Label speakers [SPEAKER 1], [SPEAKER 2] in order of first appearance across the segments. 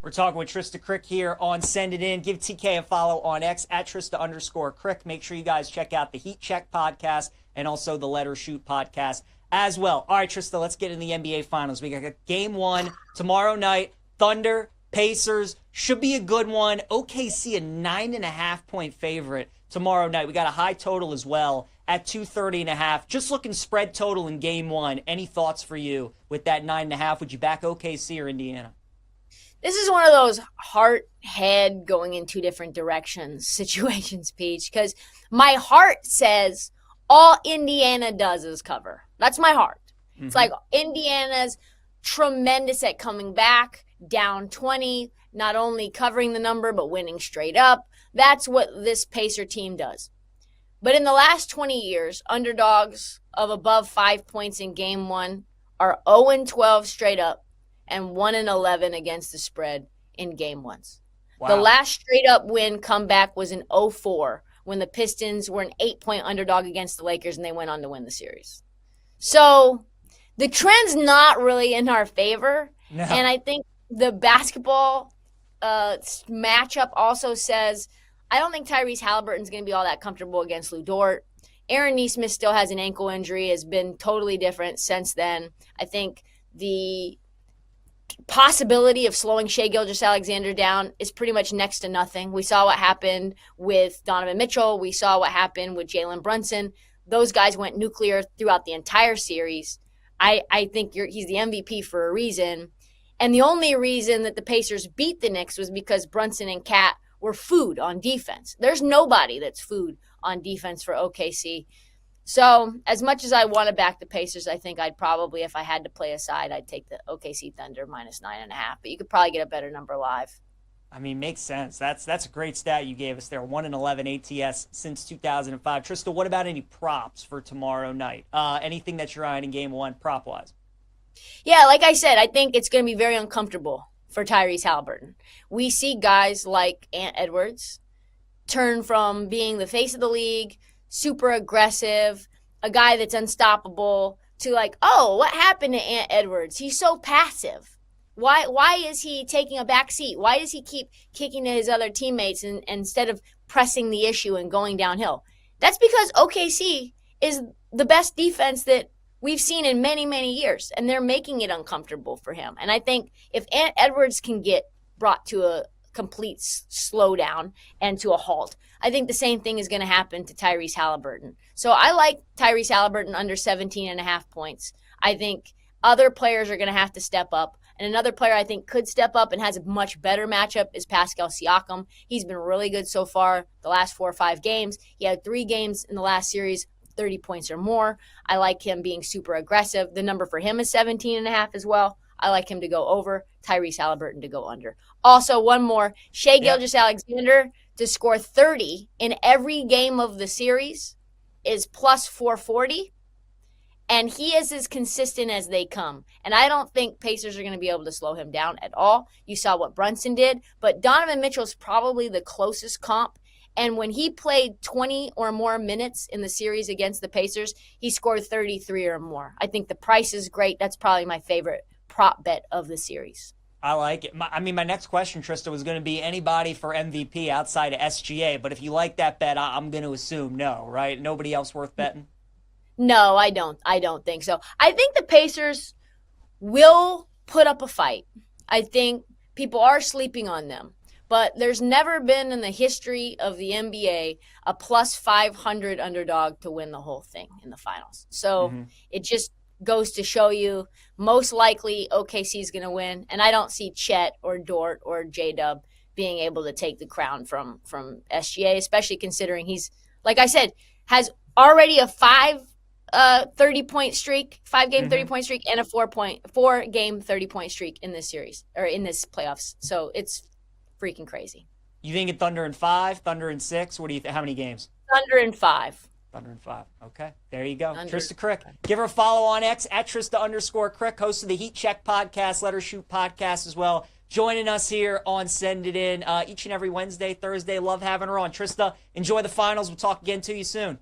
[SPEAKER 1] We're talking with Trysta Krick here on Send It In. Give TK a follow on X at Trysta_Krick. Make sure you guys check out the Heat Check podcast and also the Let Her Shoot podcast as well. All right, Trysta, let's get in the NBA Finals. We got game one tomorrow night. Thunder, Pacers, should be a good one. OKC, a 9.5-point favorite tomorrow night. We got a high total as well at 230.5. Just looking spread total in game one. Any thoughts for you with that 9.5? Would you back OKC or Indiana?
[SPEAKER 2] This is one of those heart, head going in two different directions situations, Peach, because my heart says all Indiana does is cover. That's my heart. Mm-hmm. It's like Indiana's tremendous at coming back, down 20, not only covering the number, but winning straight up. That's what this Pacer team does. But in the last 20 years, underdogs of above 5 points in game one are 0-12 straight up and 1-11 against the spread in game ones. Wow. The last straight up win comeback was in 2004 when the Pistons were an 8-point underdog against the Lakers and they went on to win the series. So the trend's not really in our favor. No. And I think the basketball matchup also says I don't think Tyrese Halliburton's going to be all that comfortable against Lou Dort. Aaron Nesmith still has an ankle injury, has been totally different since then. I think the possibility of slowing Shai Gilgeous-Alexander down is pretty much next to nothing. We saw what happened with Donovan Mitchell. We saw what happened with Jalen Brunson. Those guys went nuclear throughout the entire series. I think he's the MVP for a reason. And the only reason that the Pacers beat the Knicks was because Brunson and Cat were food on defense. There's nobody that's food on defense for OKC. So as much as I want to back the Pacers, I think I'd probably, if I had to play a side, I'd take the OKC Thunder -9.5. But you could probably get a better number live.
[SPEAKER 1] I mean, makes sense. That's a great stat you gave us there. 1-11 ATS since 2005. Trysta, what about any props for tomorrow night? Anything that you're eyeing in game one, prop-wise?
[SPEAKER 2] Yeah, like I said, I think it's going to be very uncomfortable for Tyrese Halliburton. We see guys like Ant Edwards turn from being the face of the league, super aggressive, a guy that's unstoppable, to like, oh, what happened to Ant Edwards? He's so passive. Why is he taking a back seat? Why does he keep kicking to his other teammates instead of pressing the issue and going downhill? That's because OKC is the best defense that we've seen in many, many years, and they're making it uncomfortable for him. And I think if Ant Edwards can get brought to a complete slowdown and to a halt, I think the same thing is going to happen to Tyrese Halliburton. So I like Tyrese Halliburton under 17.5 points. I think other players are going to have to step up. And another player I think could step up and has a much better matchup is Pascal Siakam. He's been really good so far the last 4 or 5 games. He had 3 games in the last series, 30 points or more. I like him being super aggressive. The number for him is 17.5 as well. I like him to go over, Tyrese Halliburton to go under. Also, one more, Shai Gilgeous-Alexander to score 30 in every game of the series is plus 440. And he is as consistent as they come. And I don't think Pacers are going to be able to slow him down at all. You saw what Brunson did. But Donovan Mitchell's probably the closest comp. And when he played 20 or more minutes in the series against the Pacers, he scored 33 or more. I think the price is great. That's probably my favorite prop bet of the series.
[SPEAKER 1] I like it. My next question, Trysta, was going to be anybody for MVP outside of SGA. But if you like that bet, I'm going to assume no, right? Nobody else worth betting?
[SPEAKER 2] No, I don't think so. I think the Pacers will put up a fight. I think people are sleeping on them. But there's never been in the history of the NBA a plus 500 underdog to win the whole thing in the finals. So It just goes to show you most likely OKC is going to win. And I don't see Chet or Dort or J-Dub being able to take the crown from SGA, especially considering he's, like I said, has already a 30-point streak, 5-game 30-point streak, and a 4-game 30-point streak in this series or in this playoffs. So it's freaking crazy.
[SPEAKER 1] You think it's Thunder in 5, Thunder in 6? What do you think? How many games?
[SPEAKER 2] Thunder in 5.
[SPEAKER 1] Thunder in 5. Okay, there you go. Trysta Krick. Give her a follow on X at Trysta_Krick, host of the Heat Check podcast, Let Her Shoot podcast as well. Joining us here on Send It In each and every Wednesday, Thursday. Love having her on. Trysta, enjoy the finals. We'll talk again to you soon.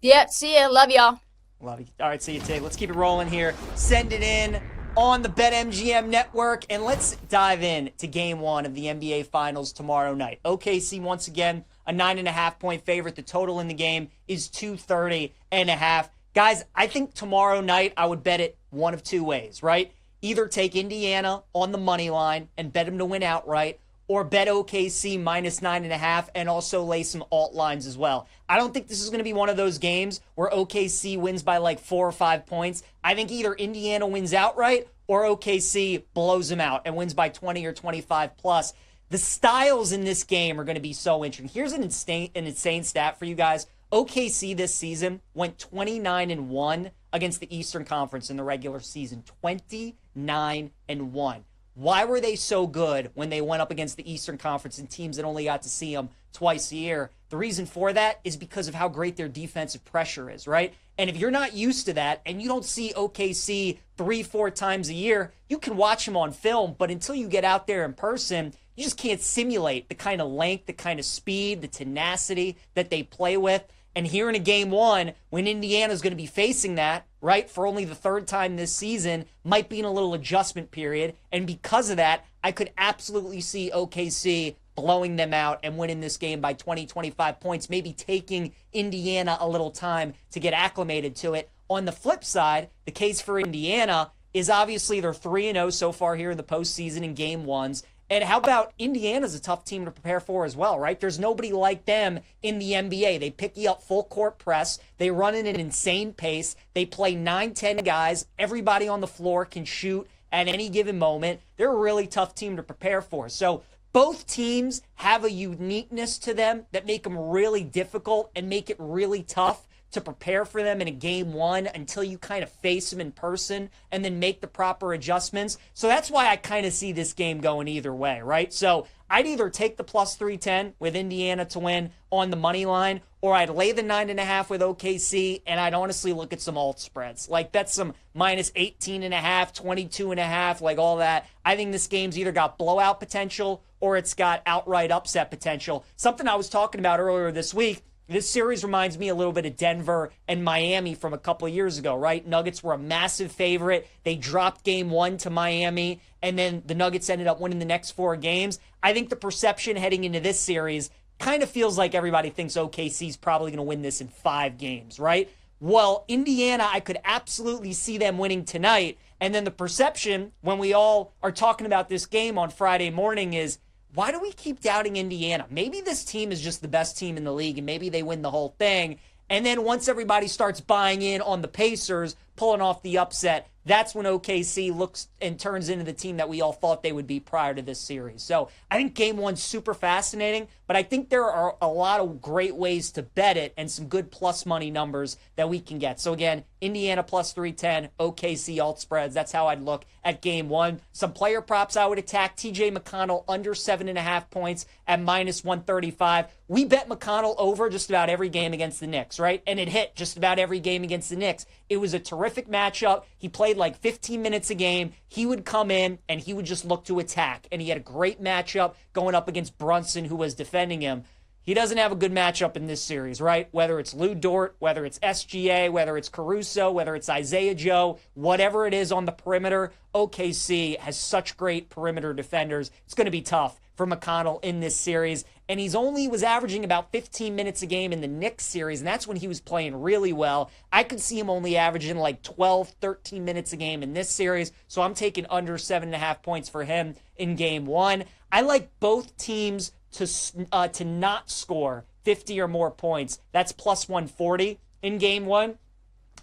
[SPEAKER 2] Yeah, see ya. Love y'all.
[SPEAKER 1] Love you. All right, see you, Tig. Let's keep it rolling here. Send It In on the BetMGM network. And let's dive in to game one of the NBA Finals tomorrow night. OKC, once again, a 9.5-point favorite. The total in the game is 230.5. Guys, I think tomorrow night I would bet it one of two ways, right? Either take Indiana on the money line and bet them to win outright, or bet OKC minus 9.5 and also lay some alt lines as well. I don't think this is going to be one of those games where OKC wins by like 4 or 5 points. I think either Indiana wins outright or OKC blows them out and wins by 20 or 25 plus. The styles in this game are going to be so interesting. Here's an insane stat for you guys. OKC this season went 29-1 against the Eastern Conference in the regular season. 29-1. Why were they so good when they went up against the Eastern Conference and teams that only got to see them twice a year? The reason for that is because of how great their defensive pressure is, right? And if you're not used to that and you don't see OKC 3-4 times a year, you can watch them on film, but until you get out there in person, you just can't simulate the kind of length, the kind of speed, the tenacity that they play with. And here in a game one, when Indiana's going to be facing that, right, for only the third time this season, might be in a little adjustment period. And because of that, I could absolutely see OKC blowing them out and winning this game by 20, 25 points, maybe taking Indiana a little time to get acclimated to it. On the flip side, the case for Indiana is obviously they're 3-0 so far here in the postseason in game ones. And how about Indiana's a tough team to prepare for as well, right? There's nobody like them in the NBA. They pick you up full court press. They run at an insane pace. They play 9-10 guys. Everybody on the floor can shoot at any given moment. They're a really tough team to prepare for. So both teams have a uniqueness to them that make them really difficult and make it really tough to prepare for them in a game one until you kind of face them in person and then make the proper adjustments. So that's why I kind of see this game going either way, right? So I'd either take the plus 310 with Indiana to win on the money line, or I'd lay the 9.5 with OKC, and I'd honestly look at some alt spreads. Like that's some minus 18.5, 22.5, like all that. I think this game's either got blowout potential or it's got outright upset potential. Something I was talking about earlier this week. This series reminds me a little bit of Denver and Miami from a couple of years ago, right? Nuggets were a massive favorite. They dropped game one to Miami, and then the Nuggets ended up winning the next 4 games. I think the perception heading into this series kind of feels like everybody thinks OKC's probably going to win this in 5 games, right? Well, Indiana, I could absolutely see them winning tonight. And then the perception when we all are talking about this game on Friday morning is, why do we keep doubting Indiana? Maybe this team is just the best team in the league and maybe they win the whole thing. And then once everybody starts buying in on the Pacers, pulling off the upset, that's when OKC looks and turns into the team that we all thought they would be prior to this series. So I think game one's super fascinating, but I think there are a lot of great ways to bet it and some good plus money numbers that we can get. So again, Indiana plus 310, OKC alt spreads. That's how I'd look at game one. Some player props I would attack. TJ McConnell under 7.5 points at minus 135. We bet McConnell over just about every game against the Knicks, right? And it hit just about every game against the Knicks. It was a terrific matchup. He played like 15 minutes a game. He would come in and he would just look to attack. And he had a great matchup going up against Brunson, who was defending him. He doesn't have a good matchup in this series, right? Whether it's Lou Dort, whether it's SGA, whether it's Caruso, whether it's Isaiah Joe, whatever it is on the perimeter, OKC has such great perimeter defenders. It's going to be tough for McConnell in this series. And he was averaging about 15 minutes a game in the Knicks series, and that's when he was playing really well. I could see him only averaging like 12, 13 minutes a game in this series, so I'm taking under 7.5 points for him in game one. I like both teams to not score 50 or more points. That's plus 140 in game one.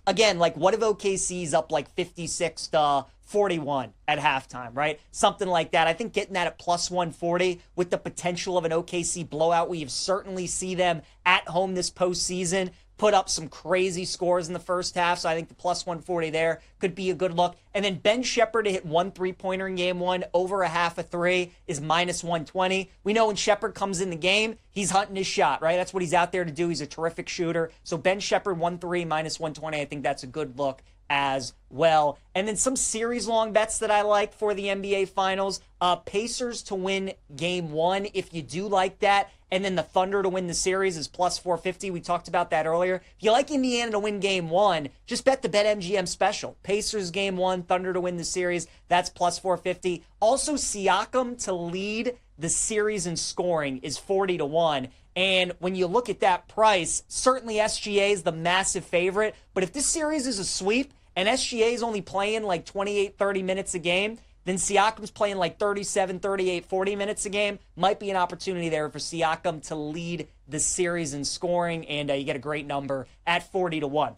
[SPEAKER 1] Again, like what if OKC's up like 56-41 at halftime, right? Something like that. I think getting that at plus 140 with the potential of an OKC blowout, we have certainly see them at home this postseason put up some crazy scores in the first half, so I think the plus 140 there could be a good look. And then Ben Shepherd to hit 1 3-pointer in game one, over a half a three is minus 120. We know when Shepherd comes in the game, he's hunting his shot, right? That's what he's out there to do. He's a terrific shooter. So Ben Shepherd 1 3 minus 120, I think that's a good look as well. And then some series long bets that I like for the NBA Finals. Pacers to win game 1, if you do like that. And then the Thunder to win the series is plus 450. We talked about that earlier. If you like Indiana to win game 1, just bet the BetMGM special. Pacers game 1, Thunder to win the series. That's plus 450. Also, Siakam to lead the series in scoring is 40-1. And when you look at that price, certainly SGA is the massive favorite. But if this series is a sweep and SGA is only playing like 28, 30 minutes a game, then Siakam's playing like 37, 38, 40 minutes a game. Might be an opportunity there for Siakam to lead the series in scoring, and you get a great number at 40-1.